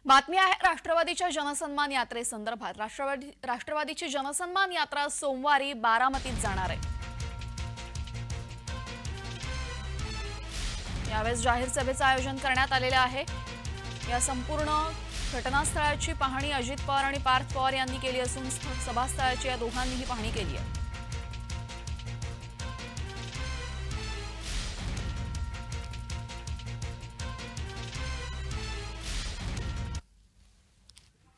बातमी आहे राष्ट्रवादीच्या जनसन्मान यात्रेसंदर्भात। राष्ट्रवादीची जनसन्मान यात्रा सोमवारी बारामतीत जाणार आहे। यावेळेस जाहीर सभेचं आयोजन करण्यात आलेले आहे। या संपूर्ण घटनास्थळाची पाहणी अजित पवार आणि पार्थ पवार यांनी केली असून सभास्थळाची या दोघांनीही पाहणी केली आहे।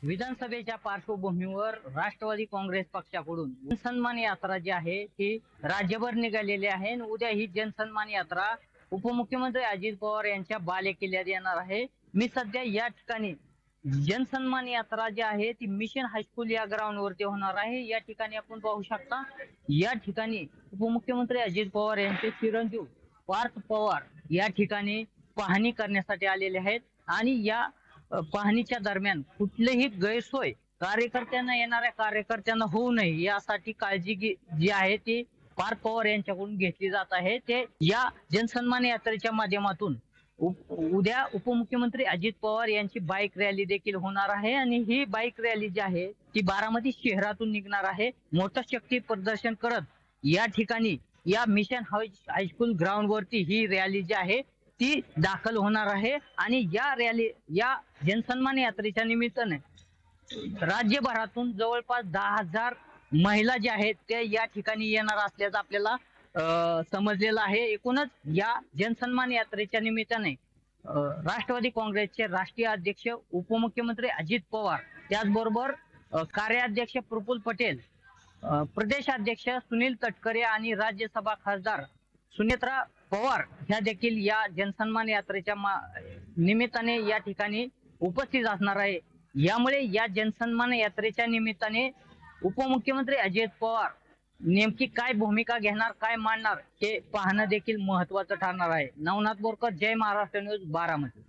विधानसभेच्या पार्श्वभूमीवर राष्ट्रवादी काँग्रेस पक्षाकडून जनसन्मान यात्रा जी आहे ती राज्यभर निघालेली आहे। उद्या ही जनसन्मान यात्रा उपमुख्यमंत्री अजित पवार यांच्या बालेकिल्ल्यात येणार आहे। मी सध्या या ठिकाणी जनसन्मान यात्रा जी आहे ती मिशन हायस्कूल या ग्राउंड वरती होणार आहे। या ठिकाणी आपण पाहू शकता, या ठिकाणी उपमुख्यमंत्री अजित पवार यांचे चिरंजीव पार्थ पवार या ठिकाणी पाहणी करण्यासाठी आलेले आहेत आणि या पाहणीच्या दरम्यान कुठलीही गैरसोय येणाऱ्या कार्यकर्त्यांना होऊ नये यासाठी काळजी जी आहे ती पार्थ पवार यांच्याकडून घेतली जात आहे। ते या जनसन्मान यात्रेच्या माध्यमातून उद्या उपमुख्यमंत्री अजित पवार यांची बाईक रॅली देखील होणार आहे आणि ही बाईक रॅली जी आहे ती बारामती शहरातून निघणार आहे। मोठं शक्ती प्रदर्शन करत या ठिकाणी या मिशन हायस्कूल ग्राउंड वरती ही रॅली जी आहे ती दाखल होणार आहे आणि या जनसन्मान यात्रेच्या निमित्ताने राज्यभरातून जवळपास 10,000 महिला ज्या आहेत त्या या ठिकाणी येणार असल्याचं आपल्याला समजलेलं आहे। एकूणच या जनसन्मान यात्रेच्या निमित्ताने राष्ट्रवादी काँग्रेसचे राष्ट्रीय अध्यक्ष उपमुख्यमंत्री अजित पवार, त्याचबरोबर कार्याध्यक्ष प्रफुल्ल पटेल, प्रदेशाध्यक्ष सुनील तटकरे आणि राज्यसभा खासदार सुनेत्रा पवार ह्या देखील या जनसन्मान यात्रेच्या निमित्ताने या ठिकाणी उपस्थित असणार आहे। यामुळे या जनसन्मान यात्रेच्या निमित्ताने उपमुख्यमंत्री अजित पवार नेमकी काय भूमिका घेणार, काय मांडणार हे पाहणं देखील महत्त्वाचं ठरणार आहे। नवनाथ बोरकर, जय महाराष्ट्र न्यूज, बारामती।